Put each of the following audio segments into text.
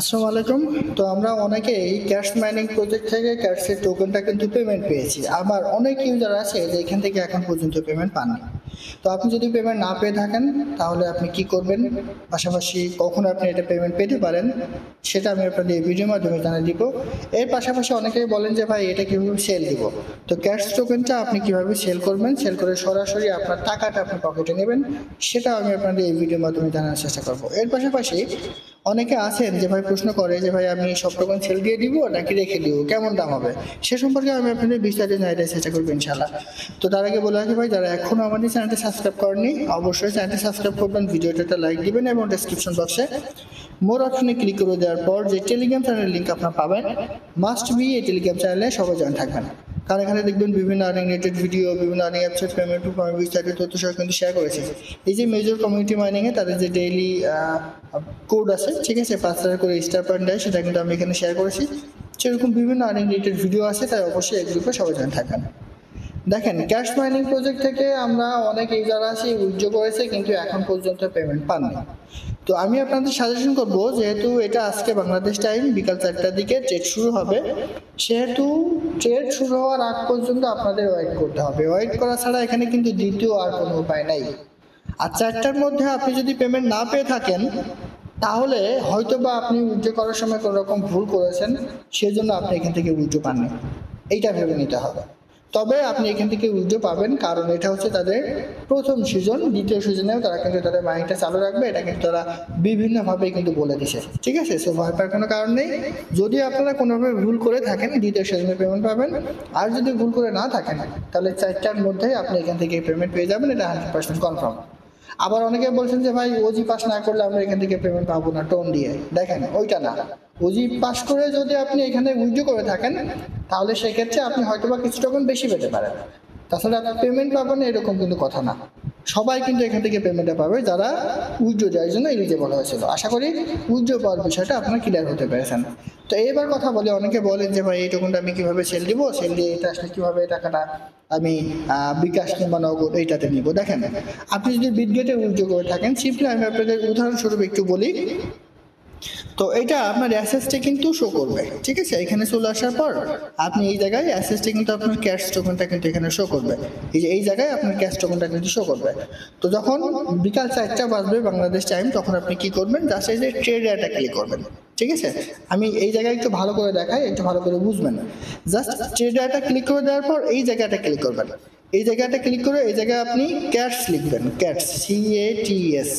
আসসালামু আলাইকুম। তো আমরা অনেকেই ক্যাশ মাইনিং প্রজেক্ট থেকে ক্যাশের টোকেনটা কিন্তু পেমেন্ট পেয়েছি। আবার অনেক ইউজার আছে যে এখান থেকে এখন পর্যন্ত পেমেন্ট পাননি। তো আপনি যদি পেমেন্ট না পেয়ে থাকেন তাহলে আপনি কি করবেন, পাশাপাশি কখন আপনি এটা পেমেন্ট পেতে পারেন সেটা আমি আপনাদের এই ভিডিওর মাধ্যমে জানিয়ে দিব। এর পাশাপাশি অনেকেই বলেন যে ভাই এটা কীভাবে সেল দিব। তো ক্যাশ টোকেনটা আপনি কীভাবে সেল করবেন, সেল করে সরাসরি আপনার টাকাটা আপনি পকেটে নেবেন, সেটা আমি আপনাদের এই ভিডিওর মাধ্যমে জানার চেষ্টা করব। এর পাশাপাশি অনেকে আছেন যে ভাই প্রশ্ন করে যে ভাই আমি সব টোকেন সেল দিয়ে দিব নাকি রেখে দিব, কেমন দাম হবে, সে সম্পর্কে আমি আপনাদের বিস্তারিত জানাতে চেষ্টা করবো ইনশাল্লাহ। তো তার আগে বলে রাখি ভাই, যারা এখনও আমাদের চ্যানেলটি সাবস্ক্রাইব করেনি অবশ্যই চ্যানেলটি সাবস্ক্রাইব করবেন, ভিডিওটা লাইক দিবেন এবং ডেসক্রিপশন বক্সে মোর অপশনে ক্লিক করে দেওয়ার পর যে টেলিগ্রাম চ্যানেলের লিঙ্ক আপনারা পাবেন, মাস্ট বি এই টেলিগ্রাম চ্যানেলে সবাই জয়েন থাকবেন। কারণ এখানে দেখবেন বিভিন্ন আর্নিং রিলেটেড ভিডিও, বিভিন্ন আর্নিং অ্যাপসের পেমেন্ট বিস্তারিত তথ্য সহ কিন্তু শেয়ার করেছে। এই যে মেজর কমিউনিটি মাইনিংয়ে তাদের যে ডেইলি কোড আছে, ঠিক আছে, 5,000 করে স্টার পয়েন্ট দেয়, সেটা কিন্তু আমি এখানে শেয়ার করেছি। সেরকম বিভিন্ন আর্নিং রিলেটেড ভিডিও আছে, তাই অবশ্যই এই গ্রুপে সবাই জয়েন থাকবেন। দেখেন, ক্যাশ মাইনিং প্রজেক্ট থেকে আমরা অনেক ইউজার আছি, উইথড্র করেছে, কিন্তু এখন পর্যন্ত পেমেন্ট পাননি। তো আমি আপনাদের সাজেশন করব, যেহেতু এটা আজকে বাংলাদেশ টাইম বিকাল 4টার দিকে ট্রেড শুরু হবে, সেহেতু ট্রেড শুরু হওয়ার আগ পর্যন্ত আপনাদের ওয়েট করতে হবে। ওয়েট করা ছাড়া এখানে কিন্তু দ্বিতীয় আর কোনো উপায় নাই। আর 4টার মধ্যে আপনি যদি পেমেন্ট না পেয়ে থাকেন তাহলে হয়তো বা আপনি উইথড্র করার সময় কোনো রকম ভুল করেছেন, সেজন্য আপনি এখান থেকে উইথড্র পাননি, এইটা ভেবে নিতে হবে। তবে আপনি এখান থেকে উইথড্র পাবেন, কারণ এটা হচ্ছে তাদের প্রথম সিজন। দ্বিতীয় সিজনেও তারা কিন্তু তাদের মাইন্ডটা চালু রাখবে, এটা কিন্তু তারা বিভিন্নভাবে কিন্তু বলে দিছে, ঠিক আছে। সো ভয় পাওয়ার কোনো কারণ নেই। যদি আপনারা কোনোভাবে ভুল করে থাকেন দ্বিতীয় সিজনে পেমেন্ট পাবেন, আর যদি ভুল করে না থাকেন তাহলে 4টার মধ্যেই আপনি এখান থেকে পেমেন্ট পেয়ে যাবেন, এটা 100% কনফার্ম। আবার অনেকে বলছেন যে ভাই ওজি পাস না করলে আমরা এখান থেকে পেমেন্ট পাবো না টোন দিয়ে, দেখেন ওইটা না। ওজি পাস করে যদি আপনি এখানে উইথড্র করে থাকেন তাহলে সেক্ষেত্রে আপনি হয়তোবা কিছু টোকেন বেশি পেতে পারেন, তাছাড়া আপনি পেমেন্ট পাবেন এরকম কিন্তু কথা না। সবাই কিন্তু এখান থেকে পেমেন্টটা পাবে যারা উইথড্র দেওয়ার জন্য এলিজেবল হয়েছিল। আশা করি উইথড্র পাওয়ার বিষয়টা আপনারা ক্লিয়ার হতে পেরেছেন। তো এবার কথা বলে অনেকে বলেন যে ভাই এই টোকেনটা আমি কিভাবে সেল দিব, সেল দিয়ে এটা আসলে কিভাবে টাকাটা আমি বিকাশ কিংবা নগদ এইটাতে নিব। দেখেন, আপনি যদি বিটগেটে উইথড্র করে থাকেন, সিম্পলি আমি আপনাদের উদাহরণস্বরূপ একটু বলি। তো এটা আপনার অ্যাসেসটা কিন্তু শো করবে, ঠিক আছে। এখানে চলে আসার পর আপনি এই জায়গায় অ্যাসেসটা কিন্তু আপনার ক্যাশ টোকেনটা কিন্তু এখানে শো করবে। এই যে এই জায়গায় আপনার ক্যাশ টোকেনটা কিন্তু শো করবে। তো যখন বিকাল 4টা বাজবে বাংলাদেশ টাইম, তখন আপনি কি করবেন, জাস্ট এই যে ট্রেড এয়ারটা ক্লিক করবেন, ঠিক আছে। আমি এই জায়গায় একটু ভালো করে দেখাই, একটু ভালো করে বুঝবেন। জাস্ট ট্রেড এয়ারটা ক্লিক করে দেওয়ার পর এই জায়গাটা ক্লিক করবেন। এই জায়গাটা ক্লিক করে এই জায়গায় আপনি ক্যাটস লিখবেন, ক্যাটস, CATS।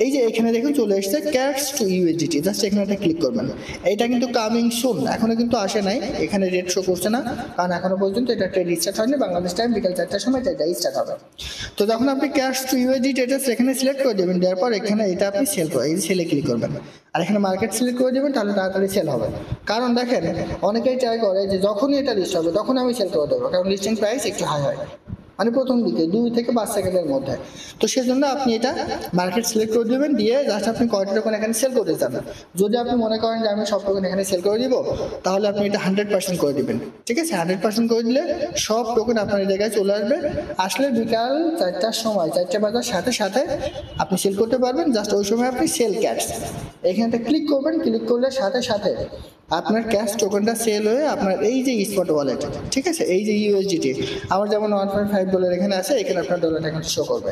এই যে এখানে দেখুন চলে এসেছে ক্যাটস টু ইউএসডিটি, জাস্ট এখানে একটা ক্লিক করবেন। এটা কিন্তু কামিং সুন, এখনো কিন্তু আসে নাই, এখানে রেট শো করছে না, কারণ এখনো পর্যন্ত এটা ট্রেড স্টার্ট হয়নি। বাংলাদেশ টাইম বিকাল 4টার সময় এটা স্টার্ট হবে। তো যখন আপনি ক্যাটস টু ইউএসডিটি এটা এখানে সিলেক্ট করে দেবেন, দেওয়ার পর এখানে এটা আপনি সেল করে এই সেলে ক্লিক করবেন, আর এখানে মার্কেট সিলেক্ট করে দেবেন, তাহলে তাড়াতাড়ি সেল হবে। কারণ দেখেন, অনেকেই ট্রাই করে যে যখনই এটা লিস্ট হবে তখন আমি সেল করে দেবো, কারণ লিস্টিং প্রাইস একটু হাই হয়, মানে প্রথম দিকে 2 থেকে 5 সেকেন্ডের মধ্যে। তো সেজন্য আপনি এটা মার্কেট সিলেক্ট করে দেবেন, দিয়ে জাস্ট আপনি কয়টা টোকেন এখানে সেল করতে চান। যদি আপনি মনে করেন যে আমি সব টোকেন এখানে সেল করে দিব, তাহলে আপনি এটা 100% করে দিবেন, ঠিক আছে। 100% করে দিলে সব টোকেন আপনার এই জায়গায় চলে আসবে। আসলে বিকাল 4টার সময়, 4টা বাজার সাথে সাথে আপনি সেল করতে পারবেন। জাস্ট ওই সময় আপনি সেল ক্যাটস এখানটা ক্লিক করবেন, ক্লিক করলে সাথে সাথে আপনার ক্যাশ টোকেনটা সেল হয়ে আপনার এই যে স্পট ওয়ালেট, ঠিক আছে, এই যে ইউএসডিটি আমার যেমন $1.5 এখানে আছে, এখানে আপনার ডলারটা কিন্তু শো করবে।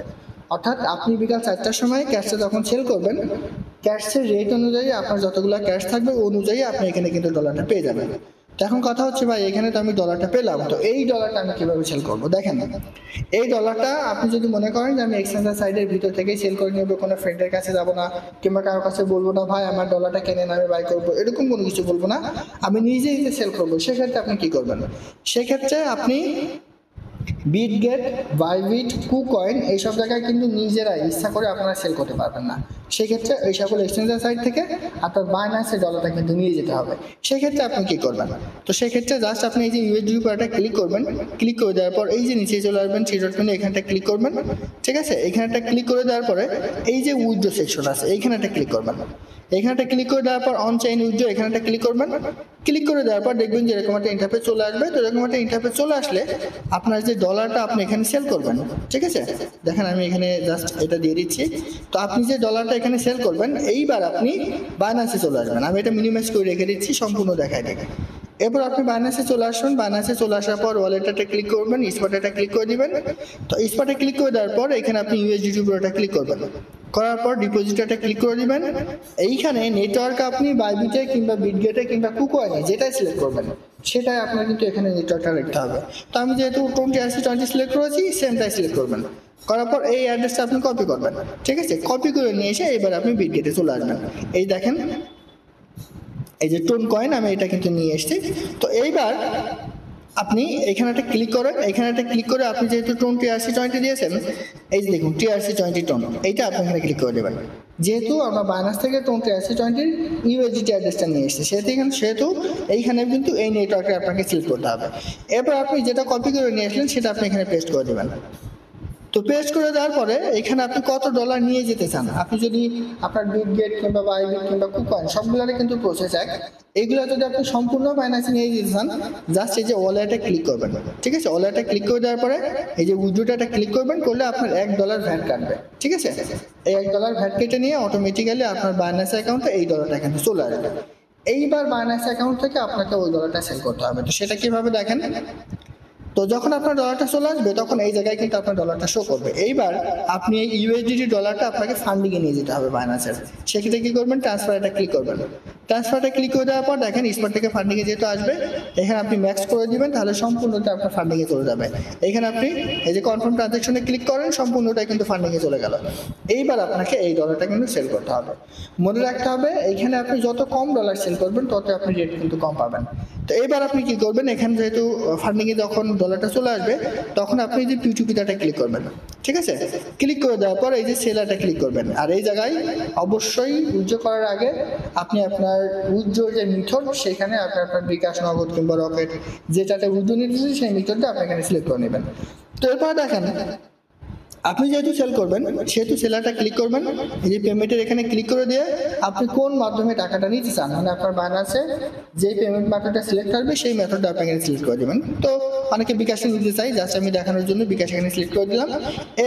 অর্থাৎ আপনি বিকাল 4টার সময় ক্যাশটা যখন সেল করবেন, ক্যাশের রেট অনুযায়ী আপনার যতগুলো ক্যাশ থাকবে অনুযায়ী আপনি এখানে কিন্তু ডলারটা পেয়ে যাবেন। তো এখন কথা হচ্ছে ভাই, এখানে তো আমি ডলারটা পেলাম, তো এই ডলারটা আমি কিভাবে সেল করবো। দেখেন, এই ডলারটা আপনি যদি মনে করেন যে আমি এক্সচেঞ্জার সাইডের ভিতর থেকেই সেল করে নেবো, কোনো ফ্রেন্ডের কাছে যাবো না, কিংবা কারোর কাছে বলবো না ভাই আমার ডলারটা কেনেন আমি বাই করবো, এরকম কোনো কিছু বলবো না, আমি নিজেই যে সেল করবো, সেক্ষেত্রে আপনি কি করবেন, সেক্ষেত্রে আপনি বিটগেট, বাইবিট, কুকয়েন এইসব জায়গায় কিন্তু নিজেরাই ইচ্ছা করে আপনারা সেল করতে পারবেন না। সেক্ষেত্রে এই সকল এক্সচেঞ্জার সাইট থেকে আপনার বাইন্যান্সে ডলারটা কিন্তু নিয়ে যেতে হবে। সেক্ষেত্রে আপনি কি করবেন, তো সেক্ষেত্রে জাস্ট আপনি এই যে ইউএসডি উপরটা ক্লিক করবেন, ক্লিক করে দেওয়ার পর এই যে নিচে চলে আসবেন থ্রি ডট মেনু, এখানটা ক্লিক করবেন, ঠিক আছে। এখানটা ক্লিক করে দেওয়ার পরে এই যে উইথড্র সেকশন আছে এইখানটা ক্লিক করবেন। এখানটা ক্লিক করে দেওয়ার পর অন চেইন উইথড্র এখানটা ক্লিক করবেন। ক্লিক করে দেওয়ার পর দেখবেন যে এরকম একটা ইন্টারফেস চলে আসবে। তো এরকম একটা ইন্টারফেস চলে আসলে আপনার যে ডলারটা আপনি এখানে সেল করবেন, ঠিক আছে। দেখেন আমি এখানে জাস্ট এটা দিয়ে দিচ্ছি। তো আপনি যে ডলারটা এখানে সেল করবেন, এইবার আপনি বাইন্যান্সে চলে আসবেন। আমি এটা মিনিমাইজ করে রেখে দিচ্ছি, সম্পূর্ণ দেখাই দেখেন। এরপর আপনি বাইন্যান্সে চলে আসবেন। বাইন্যান্সে চলে আসার পর ওয়ালেটটা ক্লিক করবেন, স্পটটা ক্লিক করে দিবেন। তো স্পটে ক্লিক করে দেওয়ার পর এখানে আপনি ইউএসডিটি পুরোটা ক্লিক করবেন। করার পর ডিপোজিটরটা ক্লিক করে দিবেন। এইখানে নেটওয়ার্ক আপনি বাইবিটে কিংবা বিটগেটে কিংবা কুকয়েনে যেটাই সিলেক্ট করবেন সেটাই আপনার কিন্তু এখানে নেটওয়ার্কটা রাখতে হবে। তো আমি যেহেতু 20 সিলেক্ট করেছি, সেমটাই সিলেক্ট করবেন। করার পর এই অ্যাড্রেসটা আপনি কপি করবেন, ঠিক আছে। কপি করে নিয়ে এসে এবার আপনি বিটগেটে চলে আসবেন। এই দেখেন এই যে টোন কয়েন, আমি এটা কিন্তু নিয়ে এসেছি। তো এইবার আপনি এখানে একটা ক্লিক করেন। এখানে একটা ক্লিক করে আপনি যেহেতু টোন TRC20 দিয়েছেন, এই যে দেখুন TRC20 টোন, এইটা আপনি এখানে ক্লিক করে দেবেন। যেহেতু আমরা বাইন্যান্স থেকে টোন TRC20 ইউএসডিটি অ্যাড্রেসটা নিয়ে এসেছি, সেহেতু এইখানে কিন্তু এই নেটওয়ার্কে আপনাকে সিলেক্ট করতে হবে। এরপর আপনি যেটা কপি করে নিয়ে আসলেন সেটা আপনি এখানে পেস্ট করে দেবেন। তো পেস্ট করে দেওয়ার পরে এখানে আপনি কত ডলার নিয়ে যেতে চান, আপনি যদি আপনার বিটগেট কিংবা বাইবিট কিংবা কুকয়েন সবগুলোরই কিন্তু প্রসেস এক, এগুলো যদি আপনি সম্পূর্ণ বাইন্যান্সে নিয়ে যেতে চান, জাস্ট এই যে ওয়ালেটে ক্লিক করবেন, ঠিক আছে। ওয়ালেটে ক্লিক করে দেওয়ার পরে এই যে উইথড্রটা ক্লিক করবেন, করলে আপনার $1 ভ্যাট কাটবে, ঠিক আছে। এই $1 ভ্যাট কেটে নিয়ে অটোমেটিক্যালি আপনার বাইন্যান্স অ্যাকাউন্টে এই ডলারটা কিন্তু চলে আসবে। এইবার বাইন্যান্স অ্যাকাউন্ট থেকে আপনাকে ওই ডলারটা সেল করতে হবে। তো সেটা কিভাবে দেখেন, তো যখন আপনার ডলারটা চলে আসবে তখন এই জায়গায় কিন্তু আপনার ডলারটা শো করবে। এইবার আপনি এই ইউএসডিটি ডলারটা আপনাকে ফান্ডিংয়ে নিয়ে যেতে হবে বাইন্যান্সের। সেক্ষেত্রে কি করবেন, ট্রান্সফারটা ক্লিক করবেন। ট্রান্সফারটা ক্লিক করে দেওয়ার পর দেখেন স্পট থেকে ফান্ডিংয়ে যেহেতু আসবে, এখানে আপনি ম্যাক্স করে দিবেন, তাহলে সম্পূর্ণটা আপনার ফান্ডিংয়ে চলে যাবে। এখানে আপনি এই যে কনফার্ম ট্রানজাকশনে ক্লিক করেন, সম্পূর্ণটাই কিন্তু ফান্ডিংয়ে চলে গেল। এইবার আপনাকে এই ডলারটা কিন্তু সেল করতে হবে। মনে রাখতে হবে এইখানে আপনি যত কম ডলার সেল করবেন তত আপনি রেট কিন্তু কম পাবেন। তো এবার আপনি কি করবেন, এখানে যেহেতু ফান্ডিংয়ে যখন ডলারটা চলে আসবে তখন আপনি যে P2P-টা ক্লিক করবেন, ঠিক আছে। ক্লিক করে দেওয়ার পর এই যে সেলারটা ক্লিক করবেন। আর এই জায়গায় অবশ্যই উইথড্র করার আগে আপনি আপনার উইথড্রর যে মেথড, সেখানে আপনার বিকাশ, নগদ কিংবা রকেট যেটাতে উইথড্র নিতেছে সেই মেথডটা আপনি এখানে সিলেক্ট করে নেবেন। তো এরপর দেখেন আপনি যেহেতু সেল করবেন সেহেতু সেলারটা ক্লিক করবেন। এই যে পেমেন্টের এখানে ক্লিক করে দিয়ে আপনি কোন মাধ্যমে টাকাটা নিতে চান, মানে আপনার বাইন্যান্সে যে পেমেন্ট মেথডটা সিলেক্ট করবে সেই মেথডটা আপনি এখানে সিলেক্ট করে দেবেন। তো অনেকে বিকাশে নিতে চাই, জাস্ট আমি দেখানোর জন্য বিকাশ এখানে সিলেক্ট করে দিলাম।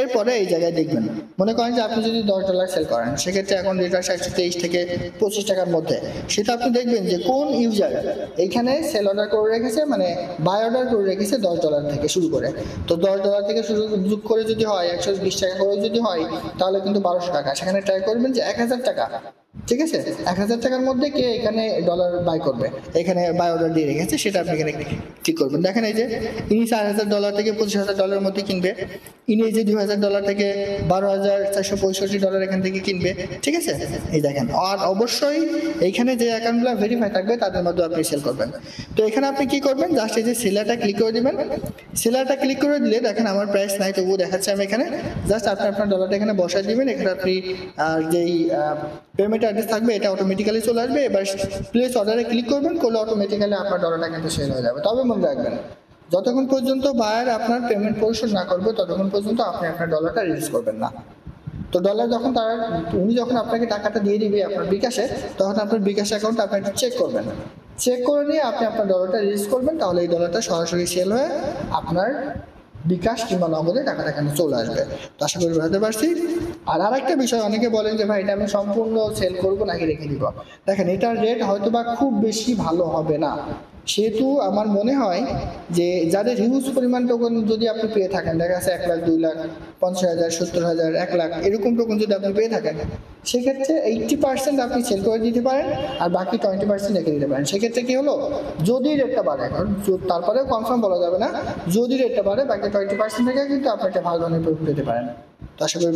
এরপরে এই জায়গায় দেখবেন, মনে করেন যে আপনি যদি $10 সেল করেন, সেক্ষেত্রে এখন রেট আসে 123 থেকে 25 টাকার মধ্যে। সেটা আপনি দেখবেন যে কোন ইউজার এইখানে সেল অর্ডার করে রেখেছে, মানে বাই অর্ডার করে রেখেছে $10 থেকে শুরু করে। তো $10 থেকে শুরু যোগ করে যদি হয় 120 টাকা করে যদি হয়, তাহলে কিন্তু 1200 টাকা। সেখানে ট্রাই করবেন যে 1000 টাকা, ঠিক আছে। 1000 টাকার মধ্যে কে এখানে ডলার বাই করবে, এখানে বাই অর্ডার দিয়ে রেখেছে, সেটা আপনি এখানে ঠিক করবেন। দেখেন এই যে ইনি $4000 থেকে $25,000 মধ্যে কিনবে, ইনি এই যে $2000 থেকে $12,465 এখান থেকে কিনবে, ঠিক আছে। এই দেখেন, আর অবশ্যই এইখানে যে অ্যাকাউন্টগুলো ভেরিফাই থাকবে তাদের মধ্যে আপনি সেল করবেন। তো এখানে আপনি কি করবেন, জাস্ট এই যে সেলারটা ক্লিক করে দিবেন। সেলারটা ক্লিক করে দিলে দেখেন আমার প্রাইস নাই, তবুও দেখাচ্ছে আমি এখানে। জাস্ট আপনি আপনার ডলারটা এখানে বসায় দিবেন। এখানে আপনি যেই পেমেন্ট অ্যাড্রেস থাকবে এটা অটোমেটিক্যালি চলে আসবে। এবার প্লেস অর্ডারে ক্লিক করবেন, করলে অটোমেটিক্যালি আপনার ডলারটা কিন্তু সেল হয়ে যাবে। তবে মনে রাখবেন, যতক্ষণ পর্যন্ত বায়ার আপনার পেমেন্ট পরিশোধ না করবে ততক্ষণ পর্যন্ত আপনি আপনার ডলারটা রিলিজ করবেন না। তো ডলার যখন উনি যখন আপনাকে টাকাটা দিয়ে দিবে আপনার বিকাশে, তখন আপনার বিকাশ অ্যাকাউন্ট আপনি একটু চেক করবেন। চেক করে নিয়ে আপনি আপনার ডলারটা রিলিজ করবেন, তাহলে এই ডলারটা সরাসরি সেল হয়ে আপনার বিকাশ কিংবা নগদে টাকাটা এখানে চলে আসবে। তো আশা করি বুঝতে পারছি। আর আরেকটা বিষয়, অনেকে বলেন যে ভাই এটা আমি সম্পূর্ণ সেল করবো নাকি রেখে দিব। দেখেন এটার রেট হয়তো বা খুব বেশি ভালো হবে না, সেহেতু আমার মনে হয় যে যাদের হিউজ পরিমাণ টোকন যদি আপনি পেয়ে থাকেন, দেখা যাচ্ছে 1 লাখ, 2 লাখ, 50,000, 70,000, 1 লাখ এরকম টোকন যদি আপনি পেয়ে থাকেন, সেক্ষেত্রে 80% আপনি সেল করে দিতে পারেন আর বাকি 20% রেখে দিতে পারেন। সেক্ষেত্রে কি হলো, যদি রেটটা বাড়ে, কারণ তারপরেও কনফার্ম বলা যাবে না, যদি রেটটা বাড়ে বাকি 20% থেকে কিন্তু আপনি একটা ভালো ধরনের প্রফিট পেতে পারেন। তো আশা করি